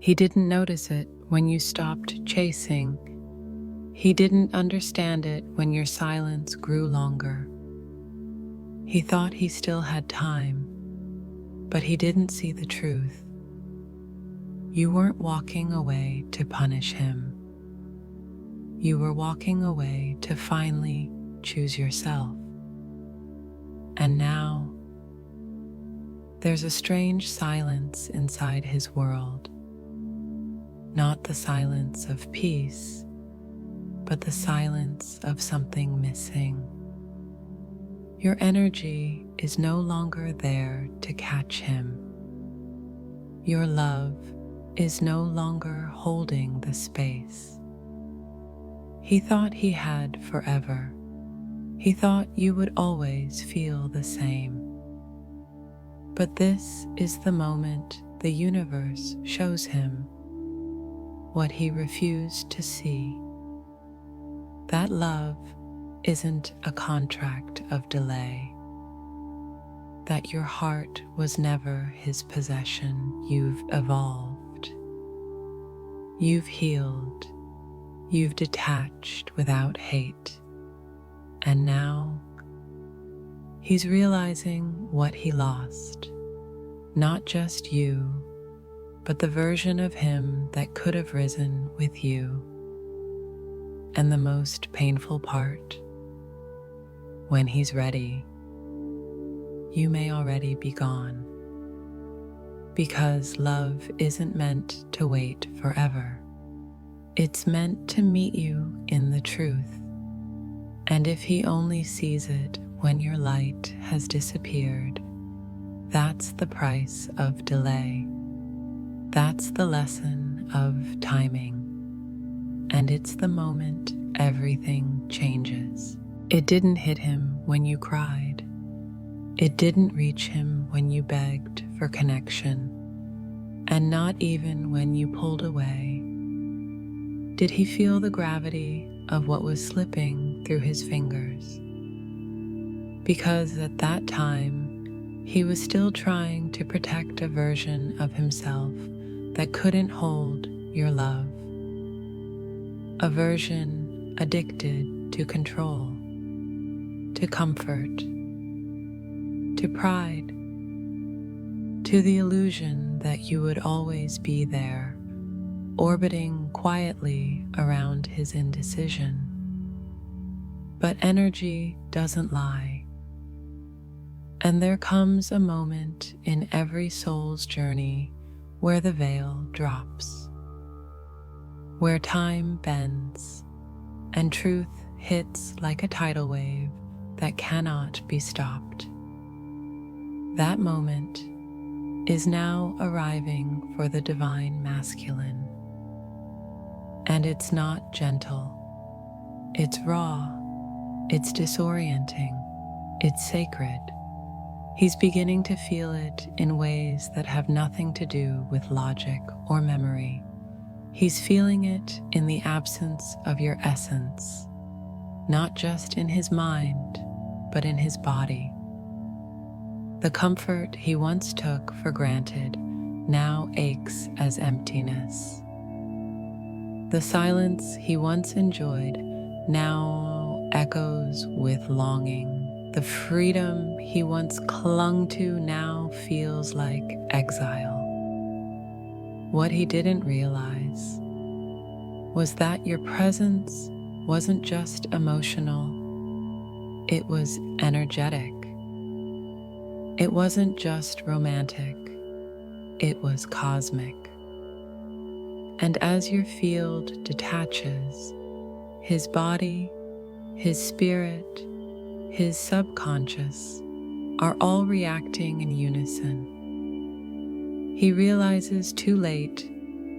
He didn't notice it when you stopped chasing. He didn't understand it when your silence grew longer. He thought he still had time, but he didn't see the truth. You weren't walking away to punish him. You were walking away to finally choose yourself. And now, there's a strange silence inside his world. Not the silence of peace, but the silence of something missing. Your energy is no longer there to catch him. Your love is no longer holding the space. He thought he had forever. He thought you would always feel the same. But this is the moment the universe shows him what he refused to see. That love isn't a contract of delay. That your heart was never his possession. You've evolved. You've healed. You've detached without hate. And now, he's realizing what he lost. Not just you, but the version of him that could have risen with you. And the most painful part, when he's ready, you may already be gone. Because love isn't meant to wait forever. It's meant to meet you in the truth. And if he only sees it when your light has disappeared, that's the price of delay. That's the lesson of timing. And it's the moment everything changes. It didn't hit him when you cried. It didn't reach him when you begged for connection. And not even when you pulled away. Did he feel the gravity of what was slipping through his fingers? Because at that time, he was still trying to protect a version of himself that couldn't hold your love. A version addicted to control, to comfort, to pride, to the illusion that you would always be there, orbiting quietly around his indecision. But energy doesn't lie. And there comes a moment in every soul's journey where the veil drops, where time bends and truth hits like a tidal wave that cannot be stopped. That moment is now arriving for the divine masculine. And it's not gentle. It's raw. It's disorienting. It's sacred. He's beginning to feel it in ways that have nothing to do with logic or memory. He's feeling it in the absence of your essence, not just in his mind, but in his body. The comfort he once took for granted now aches as emptiness. The silence he once enjoyed now echoes with longing. The freedom he once clung to now feels like exile. What he didn't realize was that your presence wasn't just emotional, it was energetic. It wasn't just romantic, it was cosmic. And as your field detaches, his body, his spirit, his subconscious are all reacting in unison. He realizes too late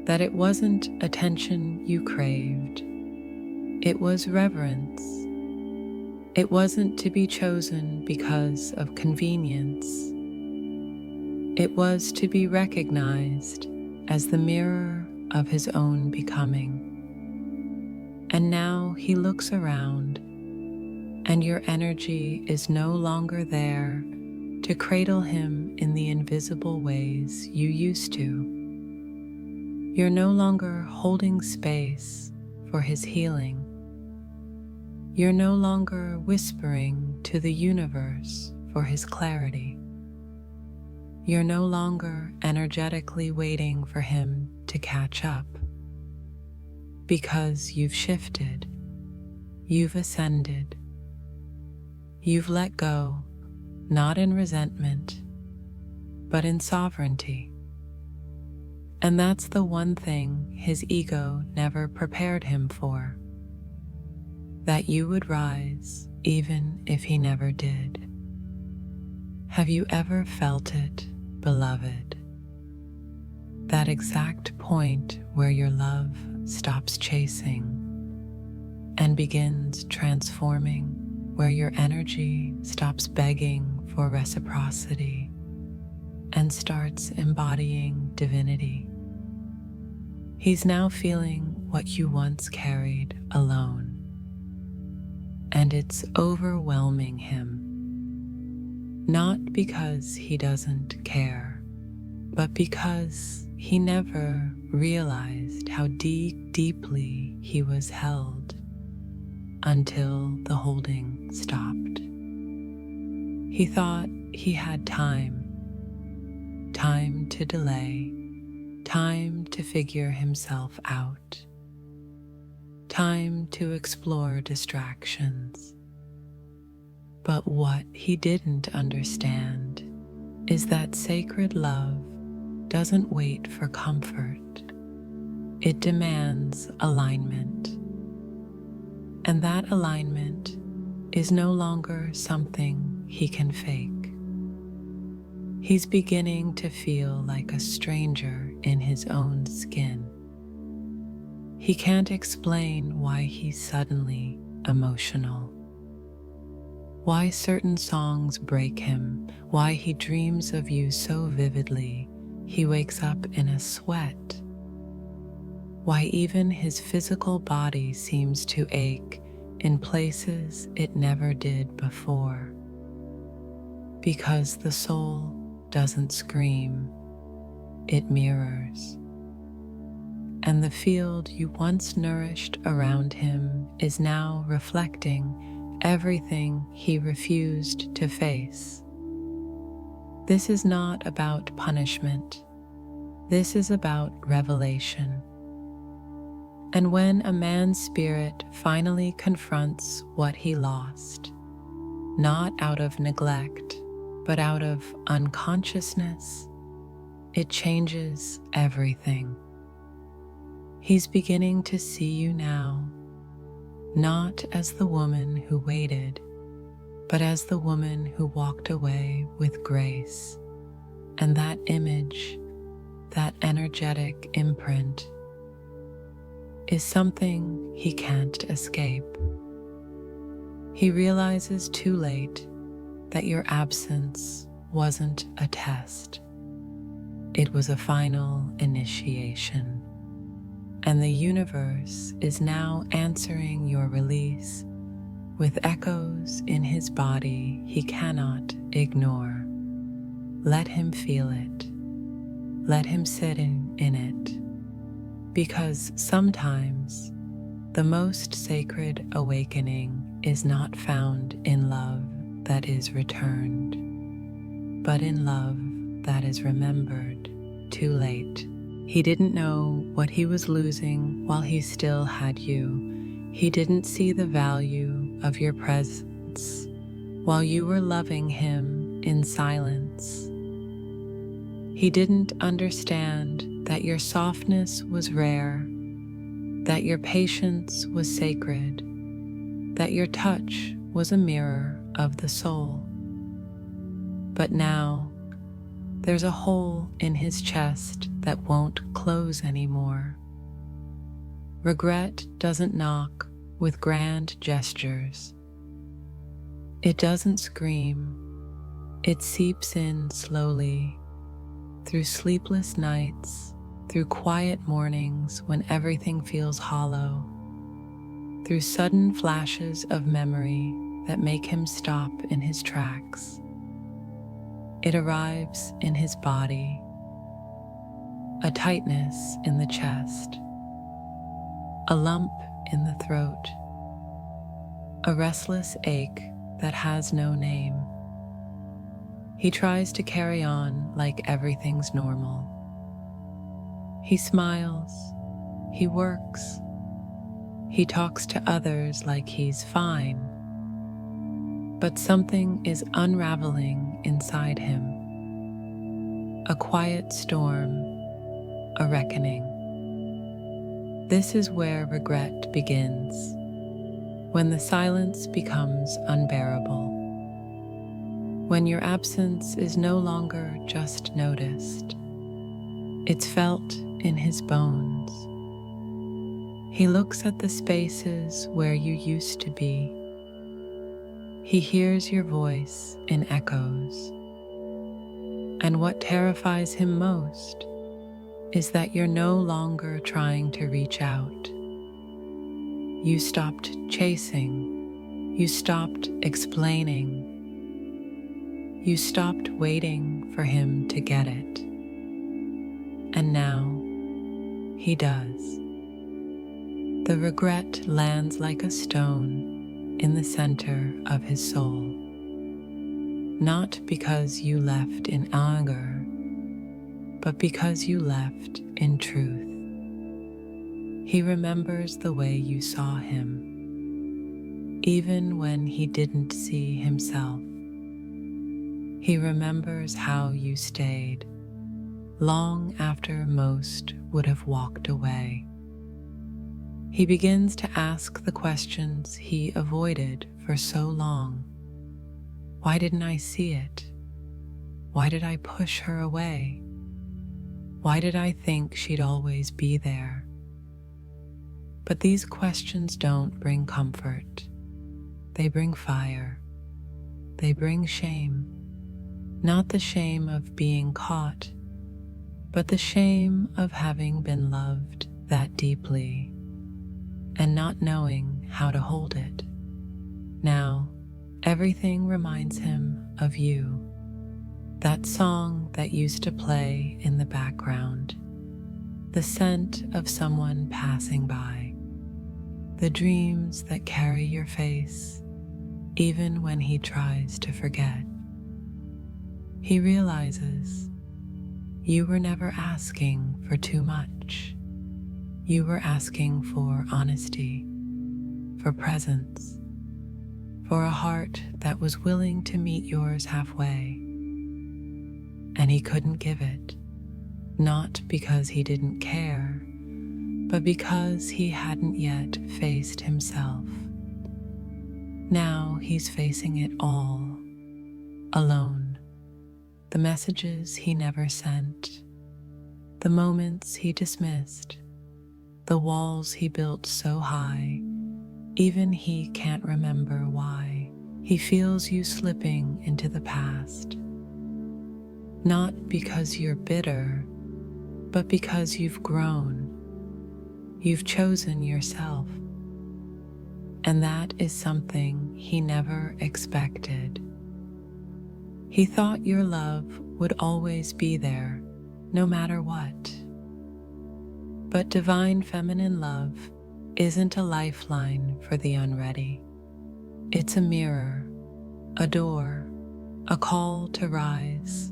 that it wasn't attention you craved. It was reverence. It wasn't to be chosen because of convenience. It was to be recognized as the mirror of his own becoming. And now he looks around, and your energy is no longer there to cradle him in the invisible ways you used to. You're no longer holding space for his healing. You're no longer whispering to the universe for his clarity. You're no longer energetically waiting for him to catch up. Because you've shifted, you've ascended, you've let go, not in resentment, but in sovereignty. And that's the one thing his ego never prepared him for, that you would rise even if he never did. Have you ever felt it, beloved? That exact point where your love stops chasing and begins transforming, where your energy stops begging for reciprocity and starts embodying divinity. He's now feeling what you once carried alone, and it's overwhelming him, not because he doesn't care, but because he never realized how deeply he was held until the holding stopped. He thought he had time to delay, time to figure himself out, time to explore distractions. But what he didn't understand is that sacred love doesn't wait for comfort. It demands alignment. And that alignment is no longer something he can fake. He's beginning to feel like a stranger in his own skin. He can't explain why he's suddenly emotional, why certain songs break him, why he dreams of you so vividly he wakes up in a sweat, why even his physical body seems to ache in places it never did before. Because the soul doesn't scream, it mirrors. And the field you once nourished around him is now reflecting everything he refused to face. This is not about punishment. This is about revelation. And when a man's spirit finally confronts what he lost, not out of neglect, but out of unconsciousness, it changes everything. He's beginning to see you now, not as the woman who waited, but as the woman who walked away with grace. And that image, that energetic imprint, is something he can't escape. He realizes too late that your absence wasn't a test. It was a final initiation. And the universe is now answering your release with echoes in his body he cannot ignore. Let him feel it. Let him sit in it. Because sometimes the most sacred awakening is not found in love that is returned, but in love that is remembered too late. He didn't know what he was losing while he still had you. He didn't see the value of your presence while you were loving him in silence. He didn't understand that your softness was rare, that your patience was sacred, that your touch was a mirror of the soul. But now, there's a hole in his chest that won't close anymore. Regret doesn't knock with grand gestures. It doesn't scream. It seeps in slowly, through sleepless nights, through quiet mornings when everything feels hollow, through sudden flashes of memory that make him stop in his tracks. It arrives in his body, a tightness in the chest, a lump in the throat, a restless ache that has no name. He tries to carry on like everything's normal. He smiles, he works, he talks to others like he's fine. But something is unraveling inside him. A quiet storm, a reckoning. This is where regret begins, when the silence becomes unbearable, when your absence is no longer just noticed, it's felt in his bones. He looks at the spaces where you used to be. He hears your voice in echoes. And what terrifies him most is that you're no longer trying to reach out. You stopped chasing. You stopped explaining. You stopped waiting for him to get it. And now he does. The regret lands like a stone in the center of his soul. Not because you left in anger, but because you left in truth. He remembers the way you saw him, even when he didn't see himself. He remembers how you stayed, long after most would have walked away. He begins to ask the questions he avoided for so long. Why didn't I see it? Why did I push her away? Why did I think she'd always be there? But these questions don't bring comfort. They bring fire. They bring shame. Not the shame of being caught, but the shame of having been loved that deeply and not knowing how to hold it. Now, everything reminds him of you, that song that used to play in the background, the scent of someone passing by, the dreams that carry your face, even when he tries to forget. He realizes you were never asking for too much. You were asking for honesty, for presence, for a heart that was willing to meet yours halfway. And he couldn't give it, not because he didn't care, but because he hadn't yet faced himself. Now he's facing it all, alone. The messages he never sent, the moments he dismissed, the walls he built so high, even he can't remember why. He feels you slipping into the past. Not because you're bitter, but because you've grown. You've chosen yourself. And that is something he never expected. He thought your love would always be there, no matter what. But divine feminine love isn't a lifeline for the unready. It's a mirror, a door, a call to rise.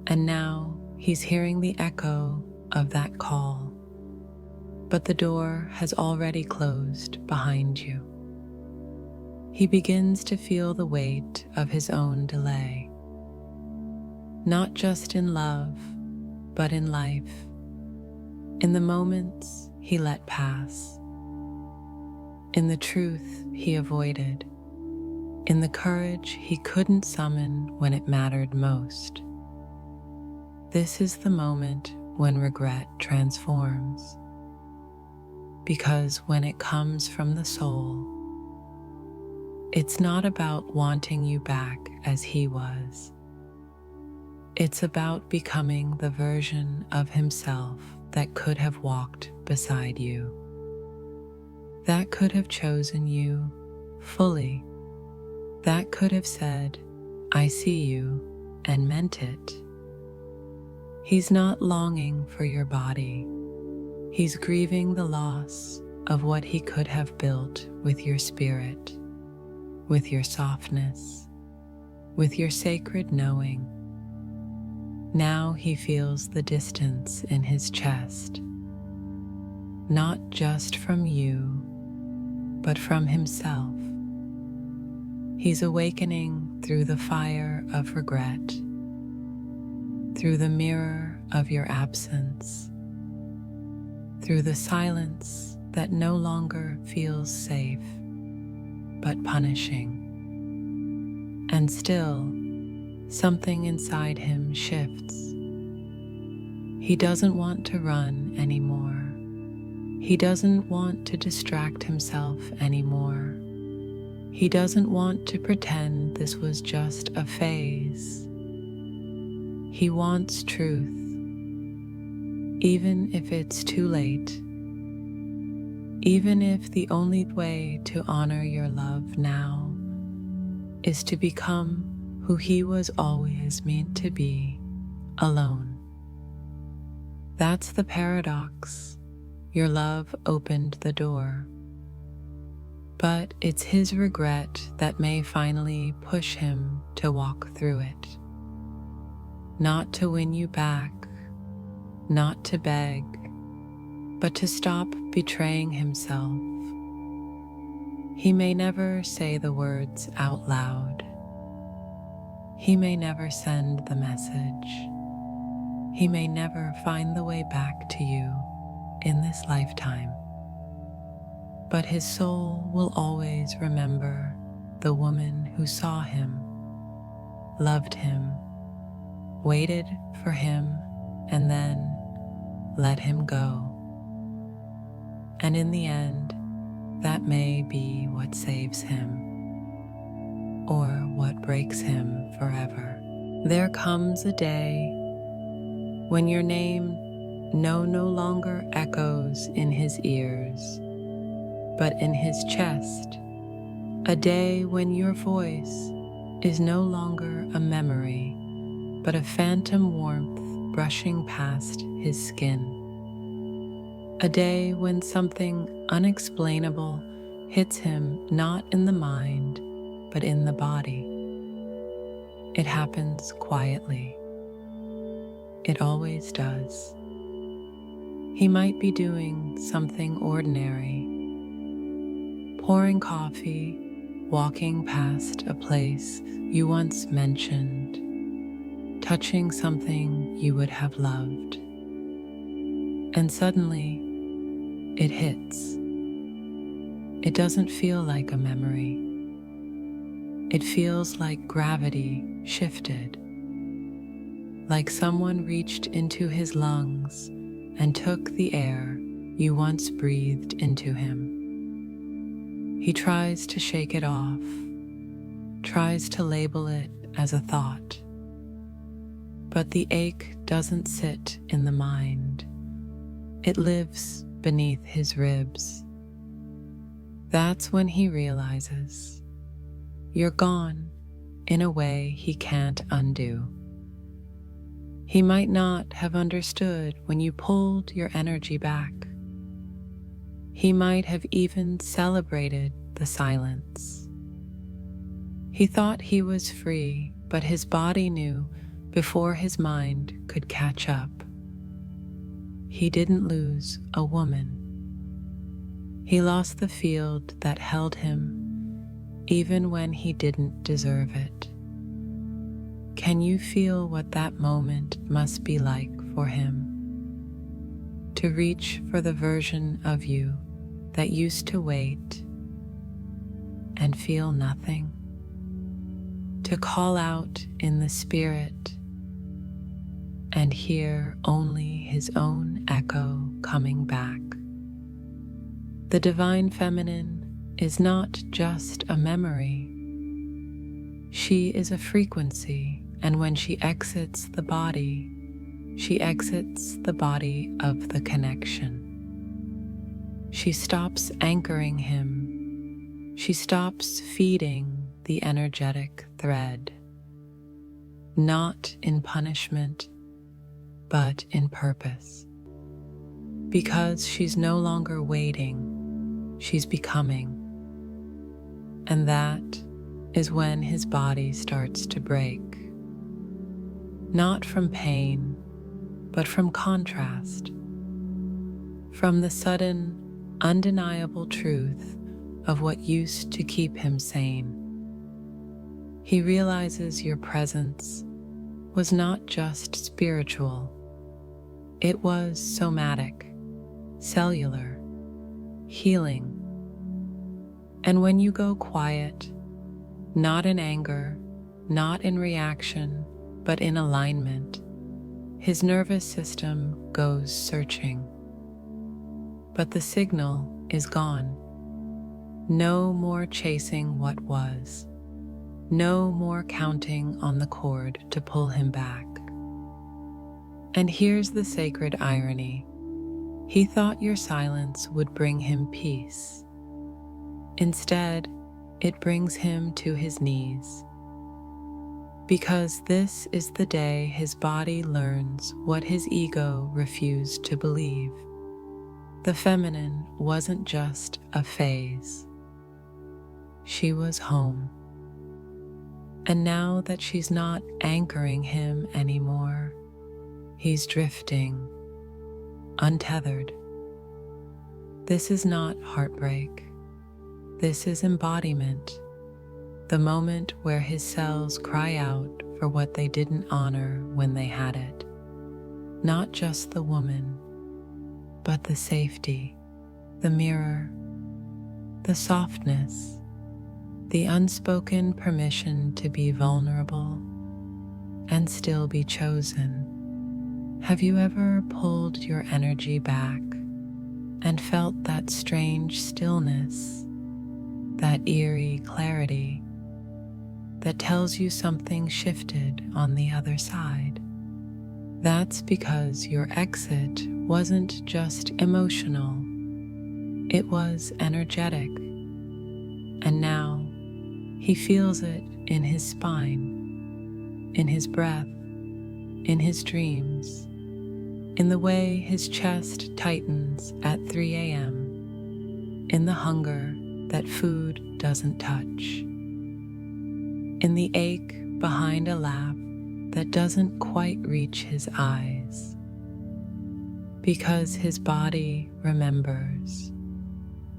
And now he's hearing the echo of that call. But the door has already closed behind you. He begins to feel the weight of his own delay. Not just in love, but in life. In the moments he let pass. In the truth he avoided. In the courage he couldn't summon when it mattered most. This is the moment when regret transforms. Because when it comes from the soul, it's not about wanting you back as he was. It's about becoming the version of himself that could have walked beside you, that could have chosen you fully, that could have said, "I see you," and meant it. He's not longing for your body. He's grieving the loss of what he could have built with your spirit, with your softness, with your sacred knowing. Now he feels the distance in his chest, not just from you, but from himself. He's awakening through the fire of regret, through the mirror of your absence, through the silence that no longer feels safe, but punishing. And still, something inside him shifts. He doesn't want to run anymore. He doesn't want to distract himself anymore. He doesn't want to pretend this was just a phase. He wants truth, even if it's too late. Even if the only way to honor your love now is to become who he was always meant to be, alone. That's the paradox. Your love opened the door, but it's his regret that may finally push him to walk through it. Not to win you back, not to beg, but to stop betraying himself. He may never say the words out loud. He may never send the message. He may never find the way back to you in this lifetime. But his soul will always remember the woman who saw him, loved him, waited for him, and then let him go. And in the end, that may be what saves him, or what breaks him forever. There comes a day when your name no longer echoes in his ears, but in his chest. A day when your voice is no longer a memory, but a phantom warmth brushing past his skin. A day when something unexplainable hits him not in the mind, but in the body. It happens quietly. It always does. He might be doing something ordinary, pouring coffee, walking past a place you once mentioned, touching something you would have loved. And suddenly, it hits. It doesn't feel like a memory. It feels like gravity shifted, like someone reached into his lungs and took the air you once breathed into him. He tries to shake it off, tries to label it as a thought. But the ache doesn't sit in the mind. It lives beneath his ribs. That's when he realizes you're gone in a way he can't undo. He might not have understood when you pulled your energy back. He might have even celebrated the silence. He thought he was free, but his body knew before his mind could catch up. He didn't lose a woman. He lost the field that held him, even when he didn't deserve it. Can you feel what that moment must be like for him? To reach for the version of you that used to wait and feel nothing? To call out in the spirit and hear only his own echo coming back? The divine feminine is not just a memory. She is a frequency, and when she exits the body, she exits the body of the connection. She stops anchoring him. She stops feeding the energetic thread. Not in punishment, but in purpose. Because she's no longer waiting, she's becoming. And that is when his body starts to break. Not from pain, but from contrast. From the sudden, undeniable truth of what used to keep him sane. He realizes your presence was not just spiritual, it was somatic, cellular, healing. And when you go quiet, not in anger, not in reaction, but in alignment, his nervous system goes searching. But the signal is gone. No more chasing what was. No more counting on the cord to pull him back. And here's the sacred irony. He thought your silence would bring him peace. Instead, it brings him to his knees. Because this is the day his body learns what his ego refused to believe. The feminine wasn't just a phase. She was home. And now that she's not anchoring him anymore, he's drifting, untethered. This is not heartbreak. This is embodiment, the moment where his cells cry out for what they didn't honor when they had it. Not just the woman, but the safety, the mirror, the softness, the unspoken permission to be vulnerable and still be chosen. Have you ever pulled your energy back and felt that strange stillness, that eerie clarity that tells you something shifted on the other side? That's because your exit wasn't just emotional, it was energetic. And now he feels it in his spine, in his breath, in his dreams, in the way his chest tightens at 3 a.m., in the hunger that food doesn't touch, in the ache behind a laugh that doesn't quite reach his eyes, because his body remembers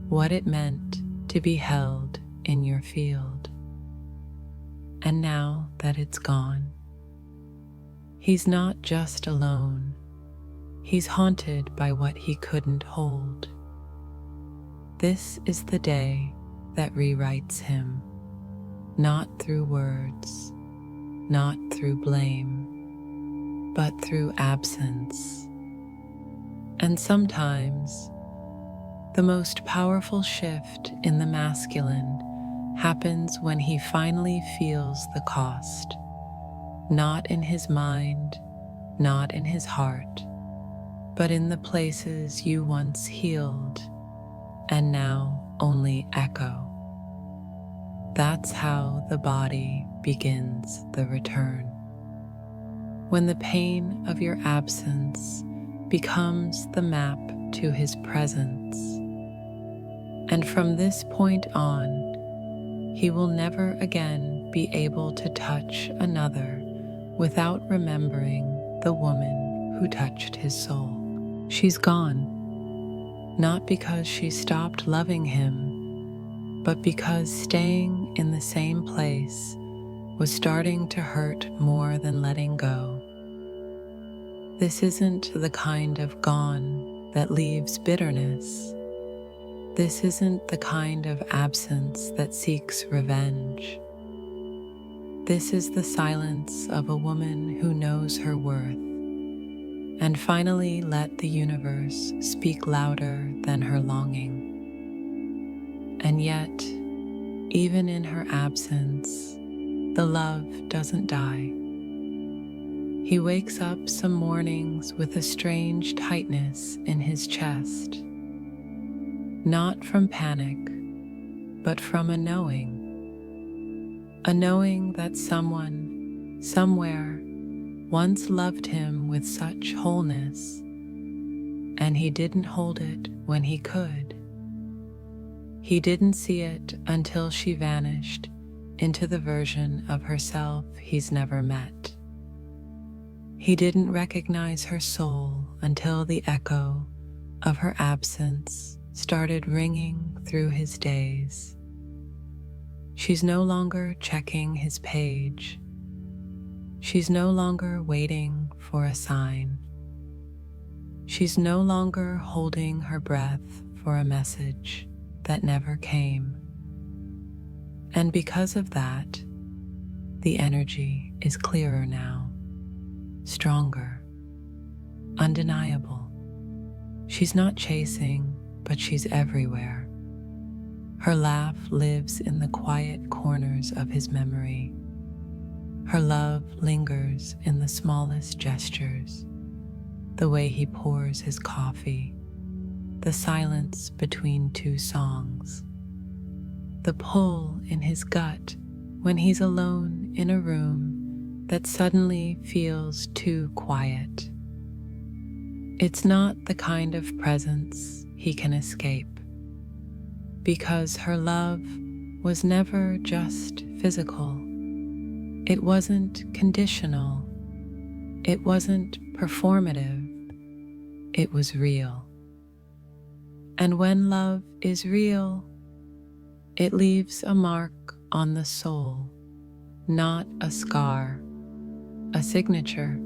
what it meant to be held in your field. And now that it's gone, he's not just alone, he's haunted by what he couldn't hold. This is the day that rewrites him, not through words, not through blame, but through absence. And sometimes, the most powerful shift in the masculine happens when he finally feels the cost, not in his mind, not in his heart, but in the places you once healed and now only echo. That's how the body begins the return. When the pain of your absence becomes the map to his presence. And from this point on, he will never again be able to touch another without remembering the woman who touched his soul. She's gone, not because she stopped loving him, but because staying in the same place was starting to hurt more than letting go. This isn't the kind of gone that leaves bitterness. This isn't the kind of absence that seeks revenge. This is the silence of a woman who knows her worth and finally let the universe speak louder than her longing. And yet, even in her absence, the love doesn't die. He wakes up some mornings with a strange tightness in his chest, not from panic, but from a knowing that someone, somewhere, once loved him with such wholeness, and he didn't hold it when he could. He didn't see it until she vanished into the version of herself he's never met. He didn't recognize her soul until the echo of her absence started ringing through his days. She's no longer checking his page. She's no longer waiting for a sign. She's no longer holding her breath for a message that never came. And because of that, the energy is clearer now, stronger, undeniable. She's not chasing, but she's everywhere. Her laugh lives in the quiet corners of his memory. Her love lingers in the smallest gestures, the way he pours his coffee, the silence between two songs, the pull in his gut when he's alone in a room that suddenly feels too quiet. It's not the kind of presence he can escape, because her love was never just physical. It wasn't conditional. It wasn't performative. It was real. And when love is real, it leaves a mark on the soul, not a scar, a signature.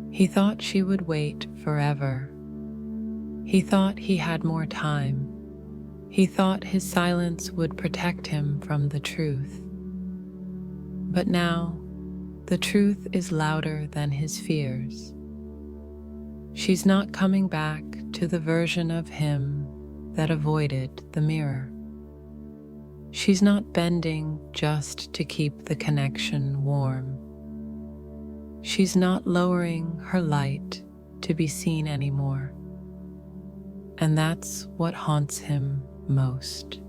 He thought she would wait forever. He thought he had more time. He thought his silence would protect him from the truth. But now, the truth is louder than his fears. She's not coming back to the version of him that avoided the mirror. She's not bending just to keep the connection warm. She's not lowering her light to be seen anymore. And that's what haunts him most.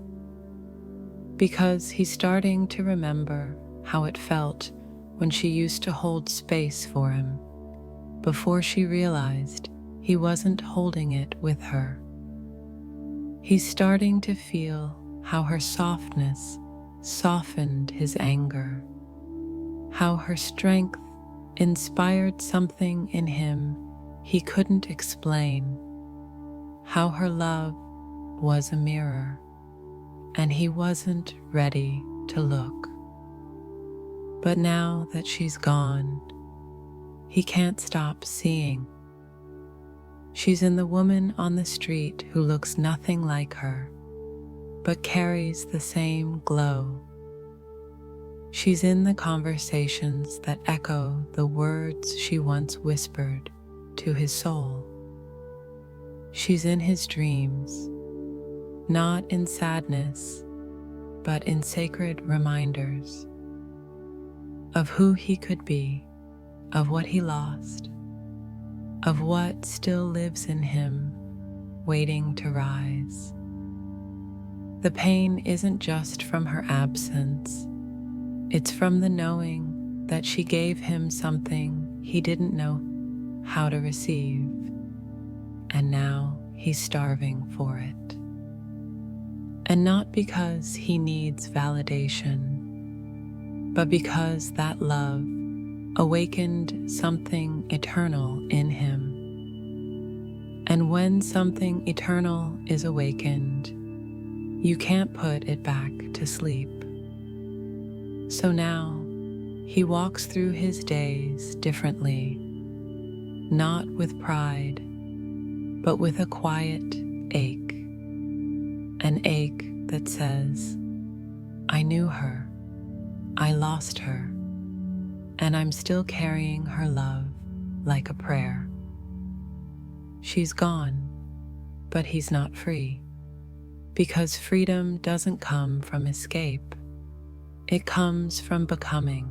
Because he's starting to remember how it felt when she used to hold space for him, before she realized he wasn't holding it with her. He's starting to feel how her softness softened his anger, how her strength inspired something in him he couldn't explain, how her love was a mirror, and he wasn't ready to look. But now that she's gone, he can't stop seeing. She's in the woman on the street who looks nothing like her, but carries the same glow. She's in the conversations that echo the words she once whispered to his soul. She's in his dreams, not in sadness, but in sacred reminders of who he could be, of what he lost, of what still lives in him, waiting to rise. The pain isn't just from her absence, it's from the knowing that she gave him something he didn't know how to receive, and now he's starving for it. And not because he needs validation, but because that love awakened something eternal in him. And when something eternal is awakened, you can't put it back to sleep. So now, he walks through his days differently, not with pride, but with a quiet ache, an ache that says, I knew her, I lost her, and I'm still carrying her love like a prayer. She's gone, but he's not free, because freedom doesn't come from escape. It comes from becoming.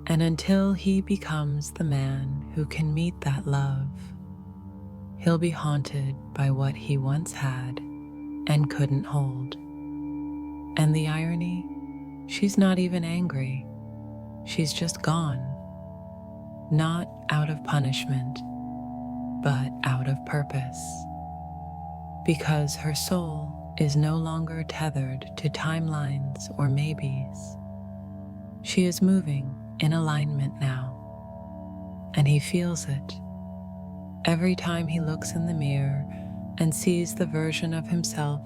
And until he becomes the man who can meet that love, he'll be haunted by what he once had and couldn't hold. And the irony, she's not even angry. She's just gone, not out of punishment, but out of purpose, because her soul is no longer tethered to timelines or maybes. She is moving in alignment now, and he feels it every time he looks in the mirror and sees the version of himself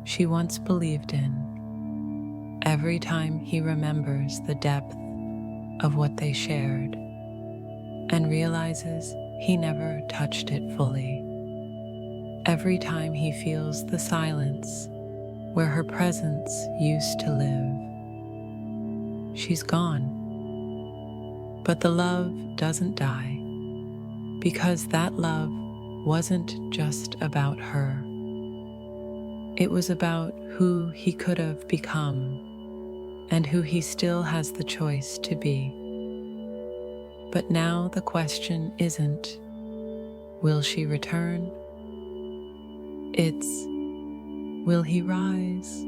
she once believed in. Every time he remembers the depth of what they shared and realizes he never touched it fully. Every time he feels the silence where her presence used to live. She's gone, but the love doesn't die, because that love wasn't just about her. It was about who he could have become and who he still has the choice to be. But now the question isn't, will she return? It's, will he rise?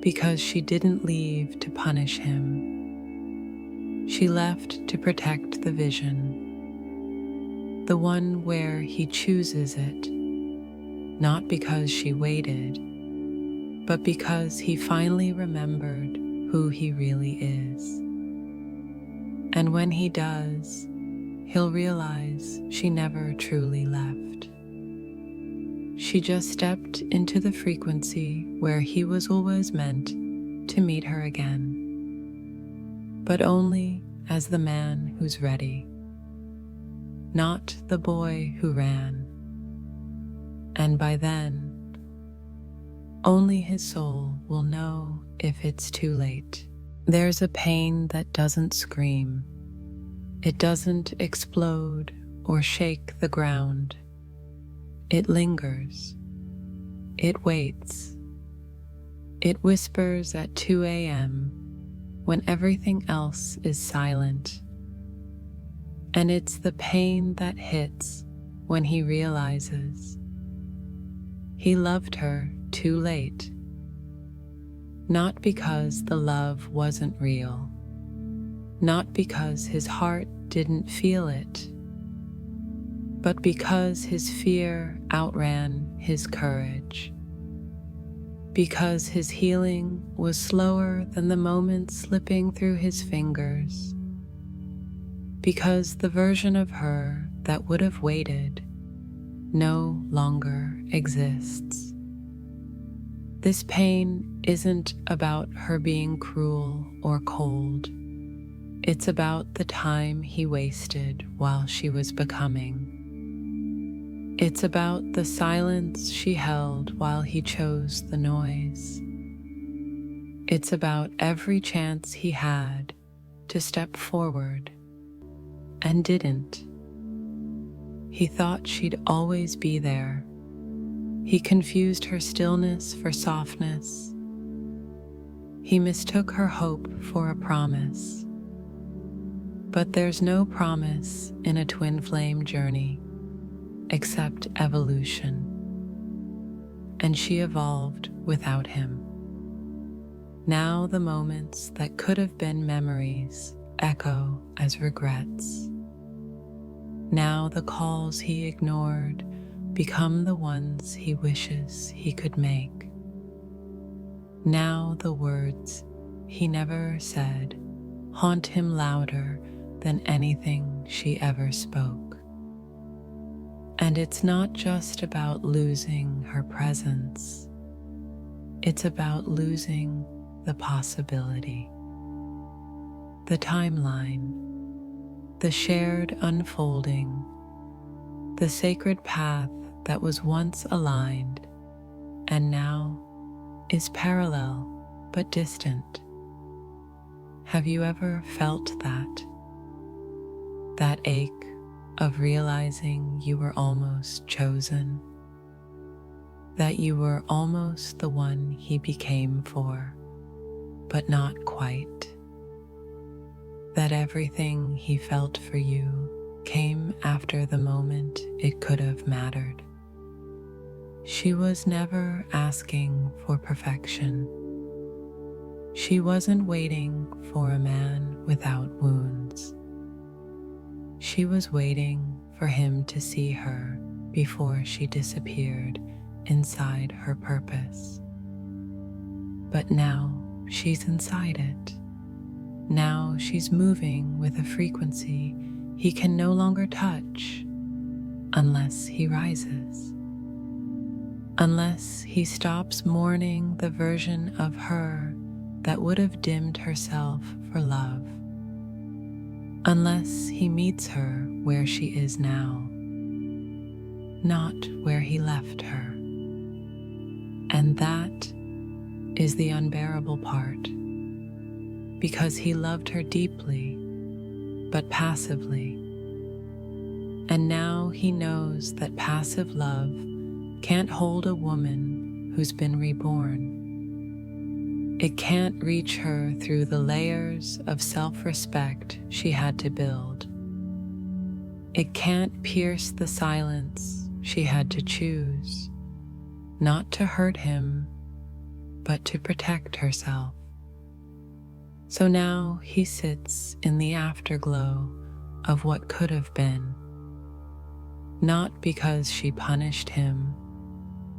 Because she didn't leave to punish him. She left to protect the vision, the one where he chooses it, not because she waited, but because he finally remembered who he really is. And when he does, he'll realize she never truly left. She just stepped into the frequency where he was always meant to meet her again, but only as the man who's ready, not the boy who ran. And by then, only his soul will know if it's too late. There's a pain that doesn't scream. It doesn't explode or shake the ground. It lingers. It waits. It whispers at 2 a.m. when everything else is silent. And it's the pain that hits when he realizes he loved her too late. Not because the love wasn't real, not because his heart didn't feel it, but because his fear outran his courage, because his healing was slower than the moments slipping through his fingers, because the version of her that would have waited no longer exists. This pain isn't about her being cruel or cold. It's about the time he wasted while she was becoming. It's about the silence she held while he chose the noise. It's about every chance he had to step forward and didn't. He thought she'd always be there. He confused her stillness for softness. He mistook her hope for a promise. But there's no promise in a twin flame journey except evolution. And she evolved without him. Now the moments that could have been memories echo as regrets. Now the calls he ignored become the ones he wishes he could make. Now the words he never said haunt him louder than anything she ever spoke. And it's not just about losing her presence. It's about losing the possibility, the timeline, the shared unfolding, the sacred path that was once aligned and now is parallel but distant. Have you ever felt that? That ache of realizing you were almost chosen, that you were almost the one he became for, but not quite, that everything he felt for you came after the moment it could have mattered. She was never asking for perfection. She wasn't waiting for a man without wounds. She was waiting for him to see her before she disappeared inside her purpose. But now she's inside it. Now she's moving with a frequency he can no longer touch unless he rises. Unless he stops mourning the version of her that would have dimmed herself for love. Unless he meets her where she is now, not where he left her. And that is the unbearable part, because he loved her deeply, but passively. And now he knows that passive love can't hold a woman who's been reborn. It can't reach her through the layers of self-respect she had to build. It can't pierce the silence she had to choose, not to hurt him, but to protect herself. So now he sits in the afterglow of what could have been, not because she punished him,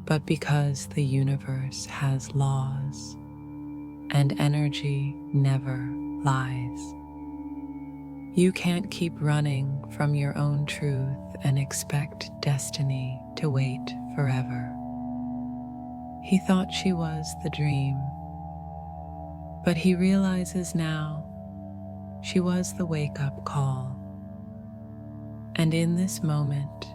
but because the universe has laws, and energy never lies. You can't keep running from your own truth and expect destiny to wait forever. He thought she was the dream, but he realizes now she was the wake-up call. And in this moment,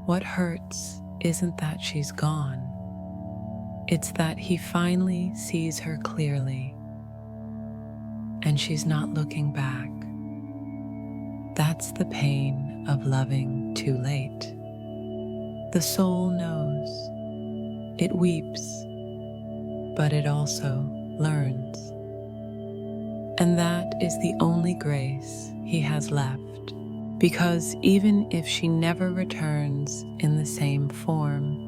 what hurts isn't that she's gone. It's that he finally sees her clearly, and she's not looking back. That's the pain of loving too late. The soul knows. It weeps, but it also learns. And that is the only grace he has left, because even if she never returns in the same form,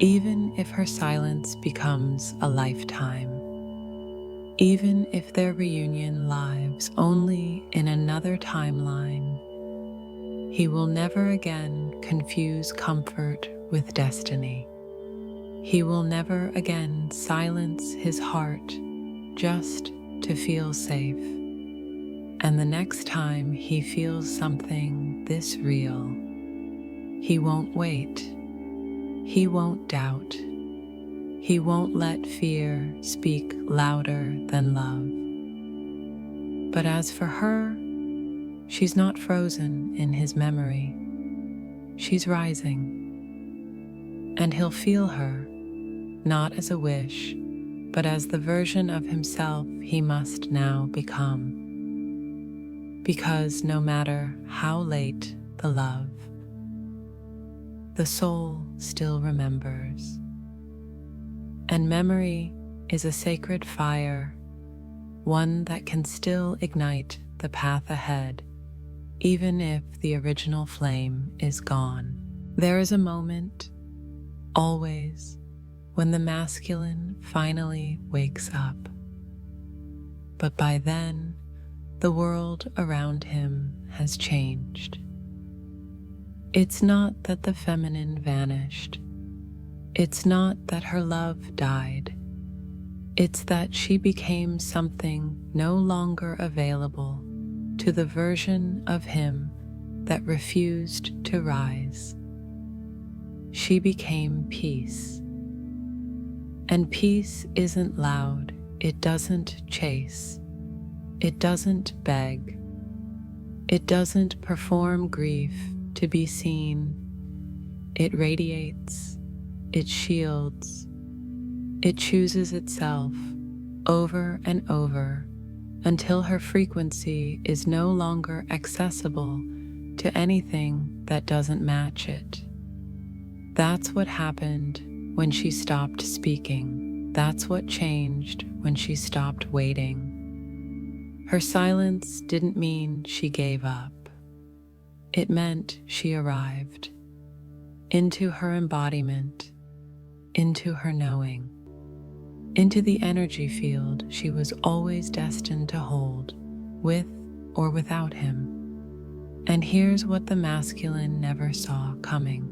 even if her silence becomes a lifetime, even if their reunion lives only in another timeline, he will never again confuse comfort with destiny. He will never again silence his heart just to feel safe. And the next time he feels something this real, he won't wait. He won't doubt. He won't let fear speak louder than love. But as for her, she's not frozen in his memory. She's rising. And he'll feel her, not as a wish, but as the version of himself he must now become. Because no matter how late the love, the soul still remembers. And memory is a sacred fire, one that can still ignite the path ahead, even if the original flame is gone. There is a moment, always, when the masculine finally wakes up. But by then, the world around him has changed. It's not that the feminine vanished. It's not that her love died. It's that she became something no longer available to the version of him that refused to rise. She became peace. And peace isn't loud. It doesn't chase. It doesn't beg. It doesn't perform grief to be seen. It radiates, it shields, it chooses itself over and over until her frequency is no longer accessible to anything that doesn't match it. That's what happened when she stopped speaking. That's what changed when she stopped waiting. Her silence didn't mean she gave up. It meant she arrived into her embodiment, into her knowing, into the energy field she was always destined to hold, with or without him. And here's what the masculine never saw coming: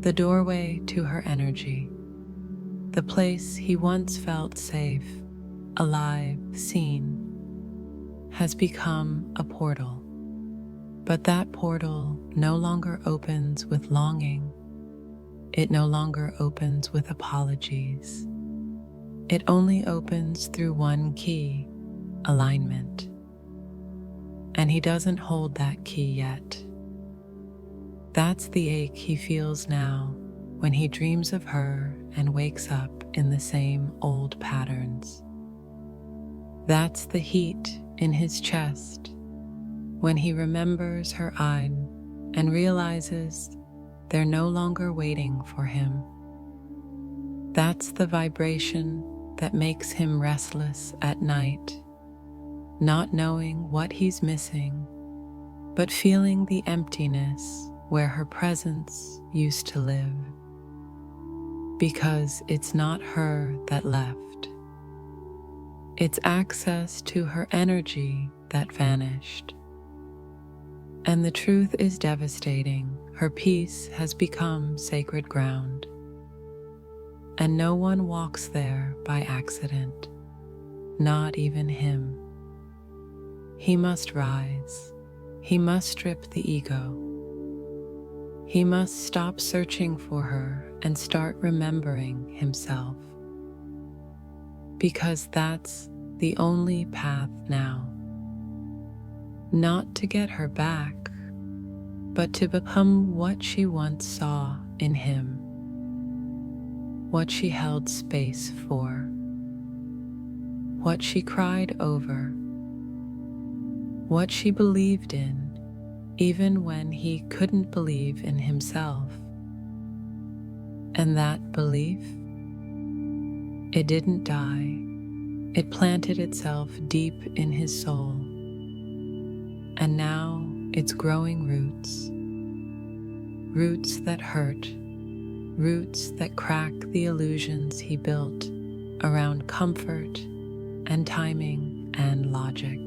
the doorway to her energy, the place he once felt safe, alive, seen, has become a portal. But that portal no longer opens with longing. It no longer opens with apologies. It only opens through one key: alignment. And he doesn't hold that key yet. That's the ache he feels now when he dreams of her and wakes up in the same old patterns. That's the heat in his chest when he remembers her eyes and realizes they're no longer waiting for him. That's the vibration that makes him restless at night, not knowing what he's missing, but feeling the emptiness where her presence used to live. Because it's not her that left. It's access to her energy that vanished. And the truth is devastating. Her peace has become sacred ground. And no one walks there by accident, not even him. He must rise. He must strip the ego. He must stop searching for her and start remembering himself. Because that's the only path now. Not to get her back, but to become what she once saw in him, what she held space for, what she cried over, what she believed in, even when he couldn't believe in himself. And that belief, it didn't die. It planted itself deep in his soul. And now it's growing roots. Roots that hurt. Roots that crack the illusions he built around comfort and timing and logic.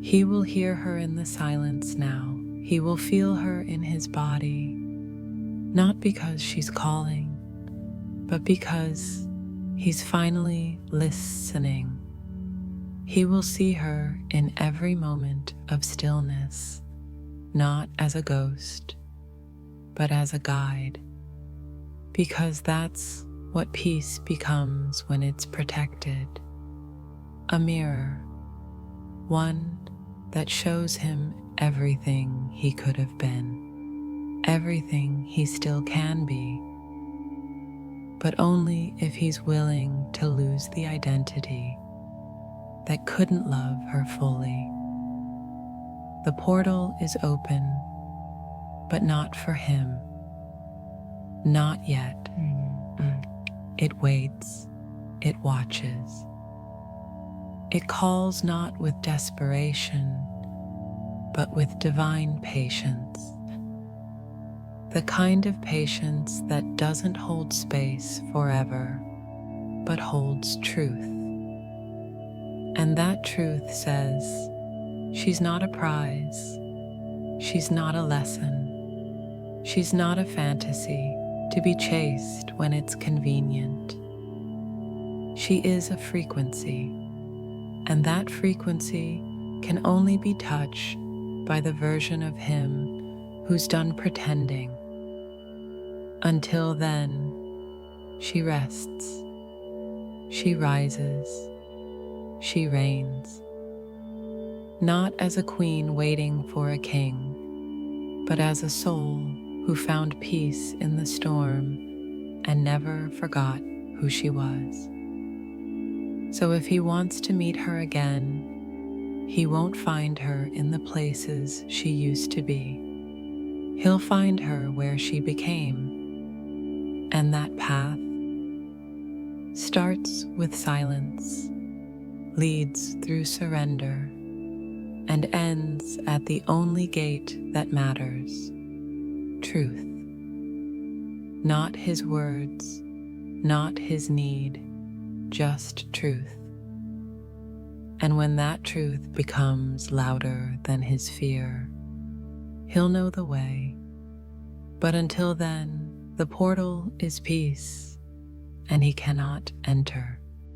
He will hear her in the silence now. He will feel her in his body, not because she's calling, but because he's finally listening. He will see her in every moment of stillness, not as a ghost, but as a guide, because that's what peace becomes when it's protected. A mirror, one that shows him everything he could have been, everything he still can be, but only if he's willing to lose the identity that couldn't love her fully. The portal is open, but not for him. Not yet. It waits. It watches. It calls not with desperation, but with divine patience. The kind of patience that doesn't hold space forever, but holds truth. And that truth says, she's not a prize, she's not a lesson, she's not a fantasy to be chased when it's convenient. She is a frequency, and that frequency can only be touched by the version of him who's done pretending. Until then, she rests, she rises, she reigns, not as a queen waiting for a king, but as a soul who found peace in the storm and never forgot who she was. So if he wants to meet her again, he won't find her in the places she used to be. He'll find her where she became, and that path starts with silence, leads through surrender, and ends at the only gate that matters: truth. Not his words, not his need, just truth. And when that truth becomes louder than his fear, he'll know the way. But until then, the portal is peace, and he cannot enter.